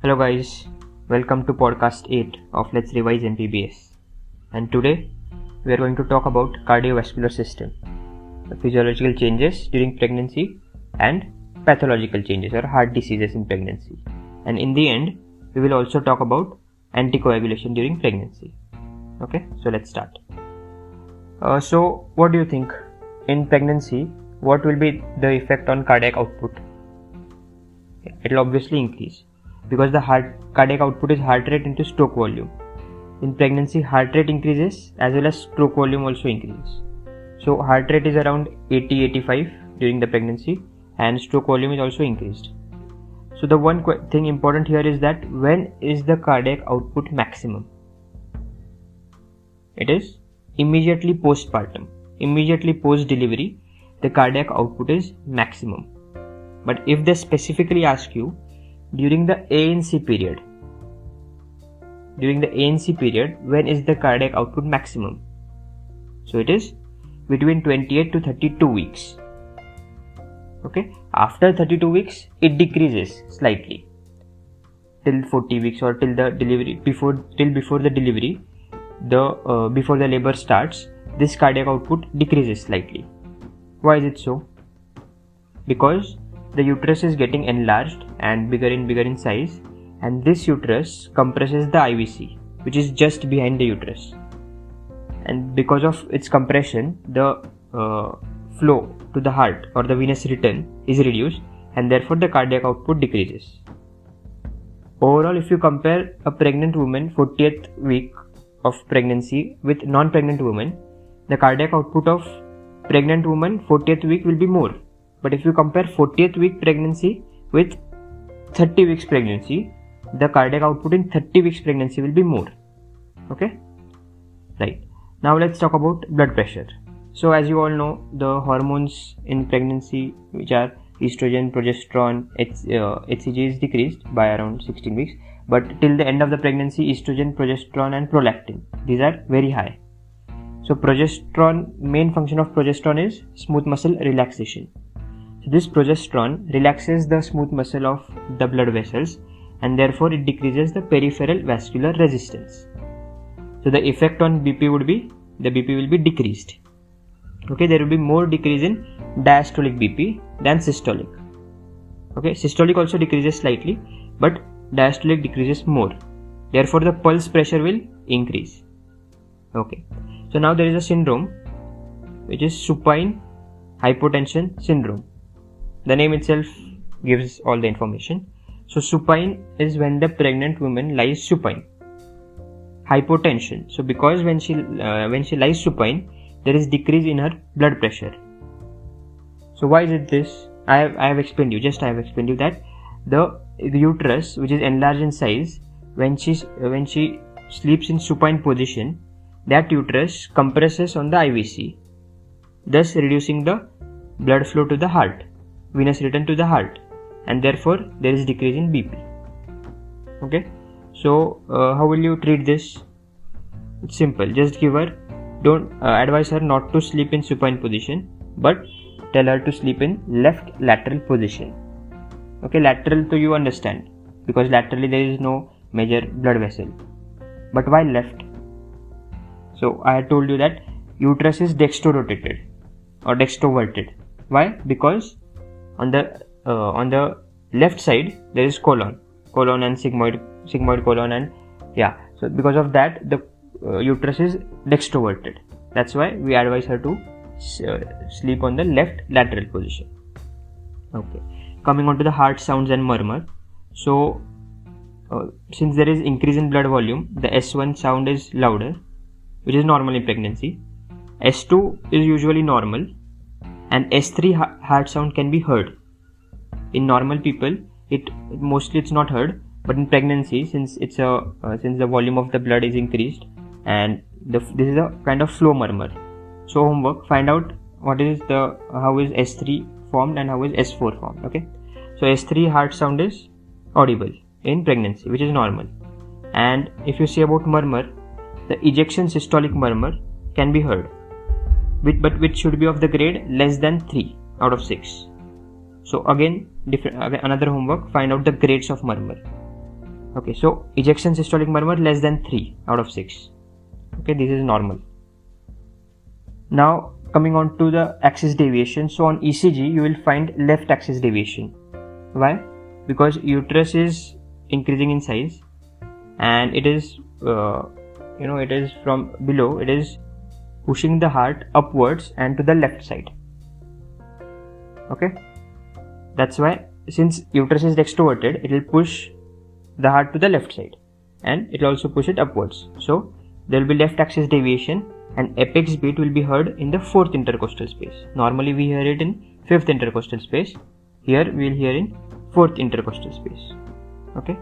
Hello guys, welcome to podcast 8 of Let's Revise MPBS. And today we are going to talk about cardiovascular system, the physiological changes during pregnancy and pathological changes or heart diseases in pregnancy. And in the end, we will also talk about anticoagulation during pregnancy. Okay, so let's start. So what do you think? In pregnancy, what will be the effect on cardiac output? It will obviously increase, because the cardiac output is heart rate into stroke volume. In pregnancy, heart rate increases as well as stroke volume also increases. So heart rate is around 80-85 during the pregnancy, and stroke volume is also increased. So the one thing important here is that when is the cardiac output maximum? It is immediately postpartum, immediately post delivery, the cardiac output is maximum. But if they specifically ask you during the ANC period, when is the cardiac output maximum? So it is between 28 to 32 weeks. Okay, after 32 weeks it decreases slightly till 40 weeks or till the delivery, before the delivery, before the labor starts, this cardiac output decreases slightly. Why is it so? Because the uterus is getting enlarged and bigger in size, and this uterus compresses the IVC, which is just behind the uterus, and because of its compression, the flow to the heart or the venous return is reduced, and therefore the cardiac output decreases. Overall, if you compare a pregnant woman 40th week of pregnancy with non-pregnant woman, the cardiac output of pregnant woman 40th week will be more. But if you compare 40th week pregnancy with 30 weeks pregnancy, the cardiac output in 30 weeks pregnancy will be more. Okay? Right. Now let's talk about blood pressure. So as you all know, the hormones in pregnancy, which are estrogen, progesterone, HCG is decreased by around 16 weeks. But till the end of the pregnancy, estrogen, progesterone and prolactin, these are very high. So progesterone, main function of progesterone is smooth muscle relaxation. This progesterone relaxes the smooth muscle of the blood vessels, and therefore it decreases the peripheral vascular resistance. So the effect on BP would be, the BP will be decreased. Okay, there will be more decrease in diastolic BP than systolic. Okay, systolic also decreases slightly, but diastolic decreases more. Therefore the pulse pressure will increase. Okay, so now there is a syndrome which is supine hypotension syndrome. The name itself gives all the information. So supine is when the pregnant woman lies supine. Hypotension, so because when she lies supine, there is decrease in her blood pressure. So why is it this? I have explained you that the uterus, which is enlarged in size, when she sleeps in supine position, that uterus compresses on the IVC, thus reducing the blood flow to the heart, venous return to the heart, and therefore there is decrease in BP. Okay, so how will you treat this? It's simple. Just give her, don't advise her not to sleep in supine position, but tell her to sleep in left lateral position. Okay, lateral to you understand, because laterally there is no major blood vessel. But why left? So I had told you that uterus is dextrorotated or dextroverted. Why? Because on the left side there is colon and sigmoid colon, and so because of that the uterus is dextroverted. That's why we advise her to sleep on the left lateral position. Okay, coming on to the heart sounds and murmur. So since there is increase in blood volume, the S1 sound is louder, which is normal in pregnancy. S2 is usually normal, and S3 heart sound can be heard. In normal people, it's not heard, but in pregnancy, since the volume of the blood is increased, and this is a kind of flow murmur. So homework, find out how is S3 formed and how is S4 formed. Okay, so S3 heart sound is audible in pregnancy, which is normal. And if you say about murmur, the ejection systolic murmur can be heard, but which should be of the grade less than 3 out of 6. So again, another homework, find out the grades of murmur. Okay, so ejection systolic murmur less than 3 out of 6. Okay, this is normal. Now coming on to the axis deviation. So on ECG you will find left axis deviation. Why? Because uterus is increasing in size and it is it is from below, it is pushing the heart upwards and to the left side. Okay, that's why, since uterus is extroverted, it will push the heart to the left side and it will also push it upwards. So there will be left axis deviation and apex beat will be heard in the 4th intercostal space. Normally we hear it in 5th intercostal space. Here we will hear in 4th intercostal space. Okay,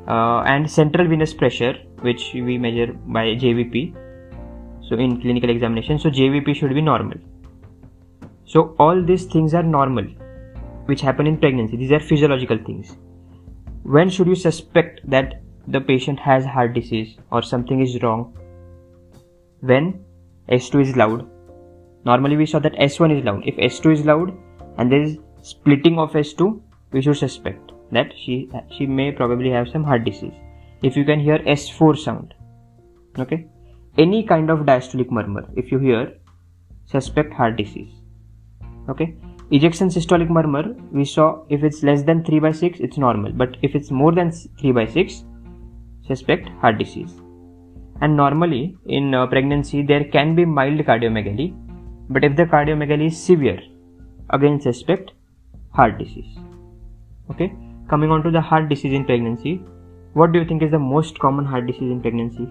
and central venous pressure, which we measure by JVP. So in clinical examination, so JVP should be normal. So all these things are normal, which happen in pregnancy. These are physiological things. When should you suspect that the patient has heart disease or something is wrong? When S2 is loud. Normally we saw that S1 is loud. If S2 is loud and there is splitting of S2, we should suspect that she may probably have some heart disease. If you can hear S4 sound, okay, any kind of diastolic murmur, if you hear, suspect heart disease. Okay, ejection systolic murmur, we saw if it's less than 3/6, it's normal, but if it's more than 3/6, suspect heart disease. And normally in pregnancy there can be mild cardiomegaly, but if the cardiomegaly is severe, again suspect heart disease. Okay, coming on to the heart disease in pregnancy. What do you think is the most common heart disease in pregnancy?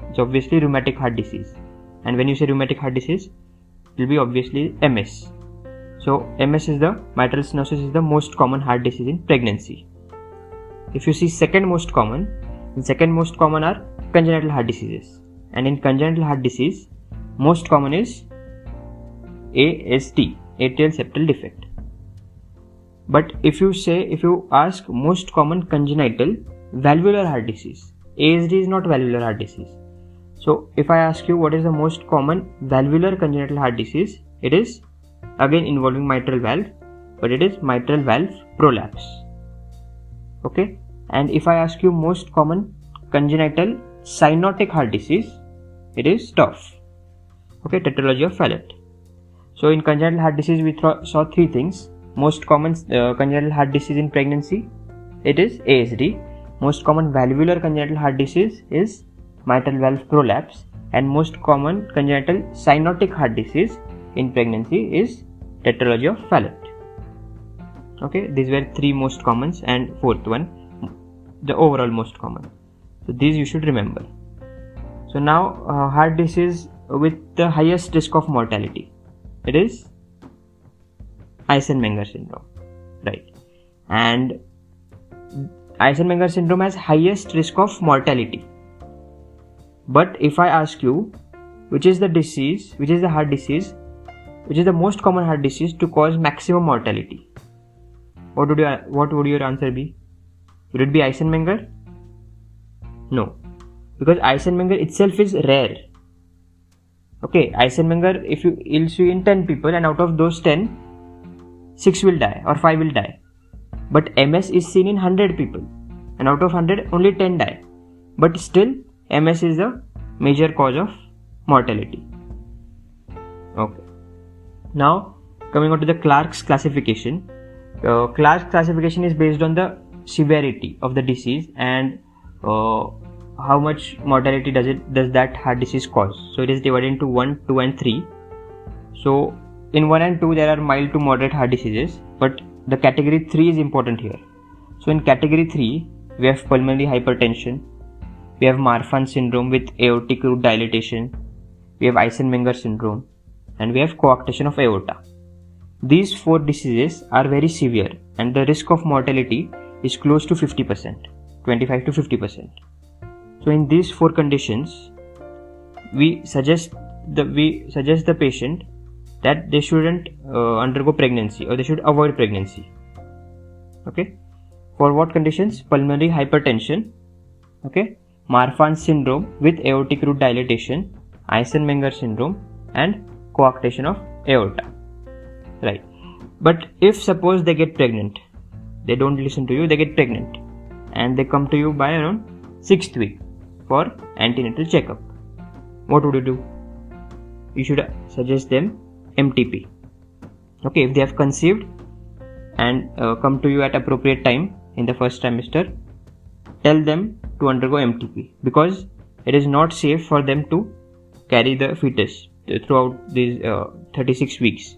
It's obviously rheumatic heart disease. And when you say rheumatic heart disease, it will be obviously MS. So MS is the mitral stenosis is the most common heart disease in pregnancy. If you see second most common are congenital heart diseases. And in congenital heart disease, most common is ASD, atrial septal defect. But if you ask most common congenital valvular heart disease, ASD is not valvular heart disease. So if I ask you what is the most common valvular congenital heart disease, it is again involving mitral valve, but it is mitral valve prolapse. Okay, and if I ask you most common congenital cyanotic heart disease, it is TOF. Okay, tetralogy of Fallot. So in congenital heart disease we saw three things. Most common congenital heart disease in pregnancy, it is ASD. Most common valvular congenital heart disease is mitral valve prolapse, and most common congenital cyanotic heart disease in pregnancy is tetralogy of Fallot. Okay, these were three most commons, and fourth one, the overall most common. So these you should remember. So now heart disease with the highest risk of mortality, it is Eisenmenger syndrome, right? And Eisenmenger syndrome has highest risk of mortality. But if I ask you which is the disease, which is the heart disease, which is the most common heart disease to cause maximum mortality, what would your answer be? Would it be Eisenmenger? No, because Eisenmenger itself is rare. Okay, Eisenmenger, if you see in 10 people and out of those 10, 6 will die or 5 will die. But MS is seen in 100 people and out of 100 only 10 die. But still MS is the major cause of mortality. Okay. Now coming on to the Clark's classification. Clark's classification is based on the severity of the disease and how much mortality does that heart disease cause. So it is divided into 1, 2 and 3. So in 1 and 2 there are mild to moderate heart diseases, but the category 3 is important here. So in category 3 we have pulmonary hypertension, we have Marfan syndrome with aortic root dilatation, we have Eisenmenger syndrome, and we have coarctation of aorta. These 4 diseases are very severe and the risk of mortality is close to 50%, 25 to 50%. So in these 4 conditions, we suggest the patient that they shouldn't undergo pregnancy or they should avoid pregnancy. Okay, for what conditions? Pulmonary hypertension, okay, Marfan syndrome with aortic root dilatation, Eisenmenger syndrome, and coarctation of aorta. Right. But if suppose they get pregnant, they don't listen to you, they get pregnant, and they come to you by around 6th week for antenatal checkup. What would you do? You should suggest them MTP. Okay, if they have conceived and come to you at appropriate time in the first trimester, tell them to undergo MTP, because it is not safe for them to carry the fetus throughout these 36 weeks.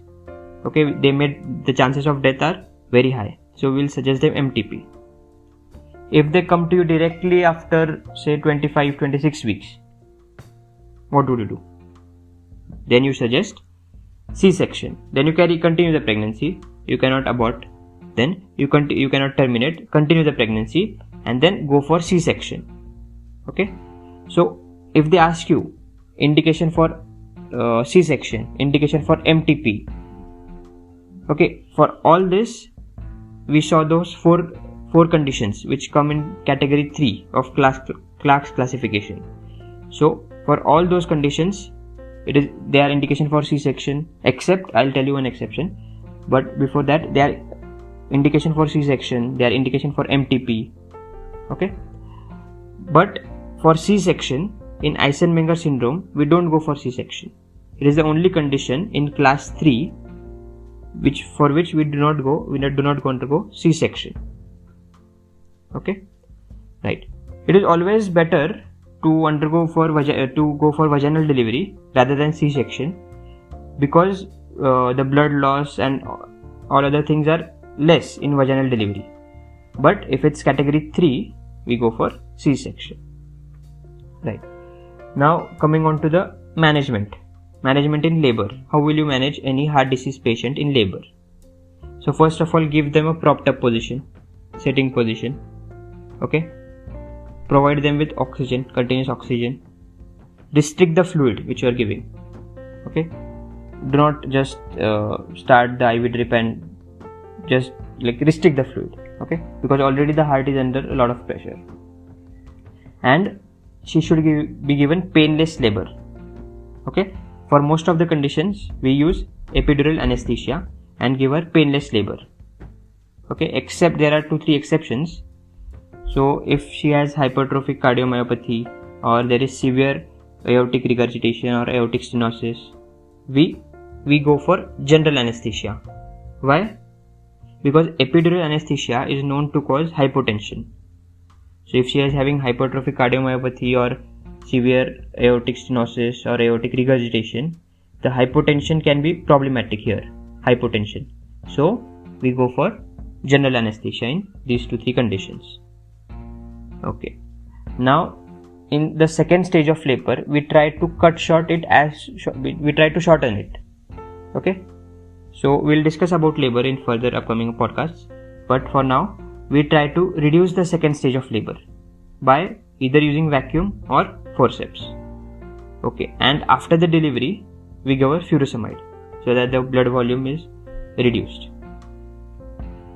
Okay, the chances of death are very high, so we'll suggest them MTP. If they come to you directly after say 25-26 weeks, what would you do? Then you suggest C-section. Then you continue the pregnancy. You cannot abort. Then you cannot terminate. Continue the pregnancy and then go for C-section. Okay. So if they ask you indication for C-section, indication for MTP. Okay. For all this, we saw those four conditions which come in category 3 of Clark's classification. So for all those conditions, they are indication for C-section, except I'll tell you an exception. But before that, they are indication for C-section, they are indication for MTP. Okay. But for C-section in Eisenmenger syndrome, we don't go for C-section. It is the only condition in class 3 for which we do not undergo C-section. Okay, right. It is always better to go for vaginal delivery rather than C-section, because the blood loss and all other things are less in vaginal delivery. But if it's category 3, we go for C-section. Right. Now coming on to the management in labor. How will you manage any heart disease patient in labor? So first of all, give them a propped up position, sitting position. Okay. Provide them with oxygen, continuous oxygen. Restrict the fluid which you are giving. Okay. Do not just start the IV drip and just restrict the fluid. Okay. Because already the heart is under a lot of pressure. And she should be given painless labor. Okay. For most of the conditions, we use epidural anesthesia and give her painless labor. Okay. Except there are 2-3 exceptions. So if she has hypertrophic cardiomyopathy or there is severe aortic regurgitation or aortic stenosis, we go for general anesthesia. Why? Because epidural anesthesia is known to cause hypotension. So if she is having hypertrophic cardiomyopathy or severe aortic stenosis or aortic regurgitation, the hypotension can be problematic here. Hypotension. So we go for general anesthesia in these 2-3 conditions. Okay. Now in the second stage of labor, we try to we try to shorten it. Okay. So we'll discuss about labor in further upcoming podcasts. But for now, we try to reduce the second stage of labor by either using vacuum or forceps. Okay. And after the delivery, we give a furosemide so that the blood volume is reduced.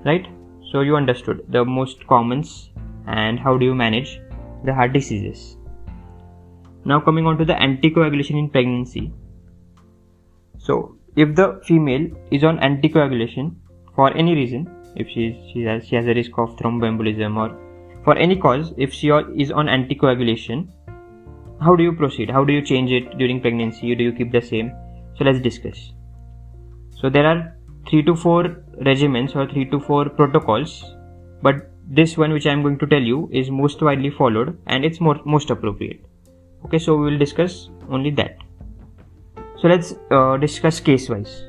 Right. So you understood the most commons and how do you manage the heart diseases. Now coming on to the anticoagulation in pregnancy. So if the female is on anticoagulation for any reason, if she has a risk of thromboembolism or for any cause, if she is on anticoagulation, how do you proceed? How do you change it during pregnancy? Do you keep the same? So let's discuss. So there are 3 to 4 regimens or 3 to 4 protocols, but this one which I am going to tell you is most widely followed and it's most appropriate. Okay, so we will discuss only that. So let's discuss case wise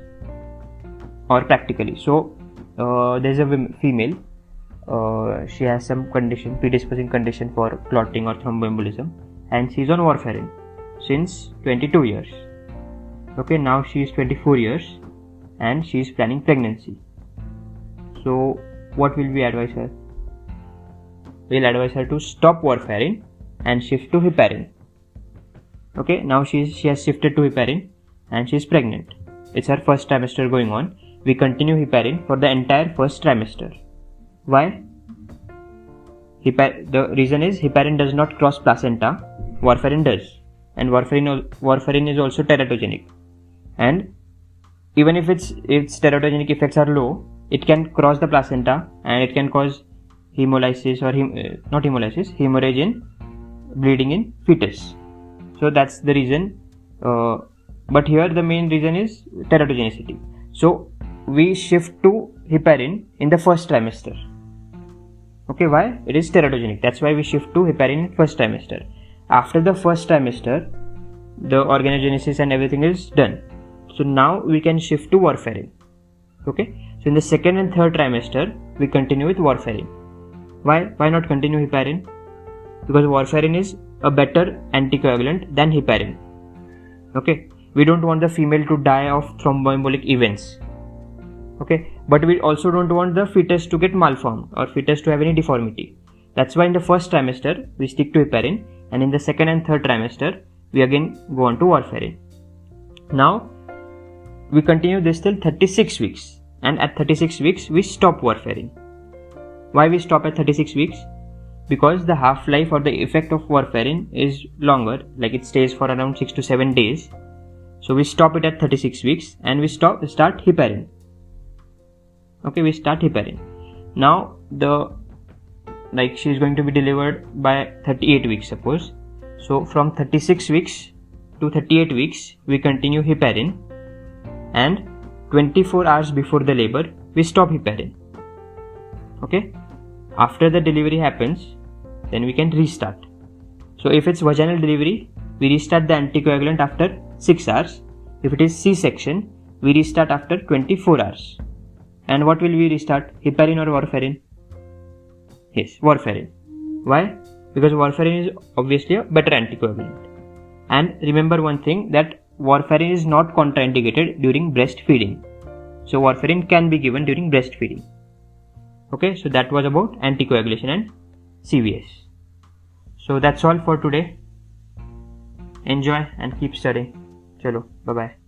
or practically. So there's a female, she has some condition, predisposing condition for clotting or thromboembolism, and she is on warfarin since 22 years. Okay, now she is 24 years and she is planning pregnancy. So what will we advise her? We'll advise her to stop warfarin and shift to heparin. Okay, now she has shifted to heparin and she is pregnant. It's her first trimester going on. We continue heparin for the entire first trimester. Why? The reason is heparin does not cross placenta, warfarin does, and warfarin is also teratogenic. And even if its teratogenic effects are low, it can cross the placenta and it can cause hemolysis or not hemolysis, hemorrhage in bleeding in fetus. So that's the reason, but here the main reason is teratogenicity. So we shift to heparin in the first trimester. Okay, why? It is teratogenic, that's why we shift to heparin in first trimester. After the first trimester, the organogenesis and everything is done. So now we can shift to warfarin. Okay, so in the second and third trimester we continue with warfarin. Why not continue heparin? Because warfarin is a better anticoagulant than heparin. Okay, we don't want the female to die of thromboembolic events. Okay, but we also don't want the fetus to get malformed or fetus to have any deformity. That's why in the first trimester we stick to heparin, and in the second and third trimester we again go on to warfarin. Now we continue this till 36 weeks, and at 36 weeks we stop warfarin. Why we stop at 36 weeks? Because the half-life or the effect of warfarin is longer, like it stays for around 6 to 7 days. So we stop it at 36 weeks and we start heparin. Okay, we start heparin. Now she is going to be delivered by 38 weeks, suppose. So from 36 weeks to 38 weeks we continue heparin, and 24 hours before the labor we stop heparin. Okay, after the delivery happens, then we can restart. So if it's vaginal delivery, we restart the anticoagulant after 6 hours. If it is C-section, we restart after 24 hours. And what will we restart? Heparin or warfarin? Yes, warfarin. Why? Because warfarin is obviously a better anticoagulant. And remember one thing, that warfarin is not contraindicated during breastfeeding. So warfarin can be given during breastfeeding. Okay, so that was about anticoagulation and CVS. So that's all for today. Enjoy and keep studying. Chalo, bye bye.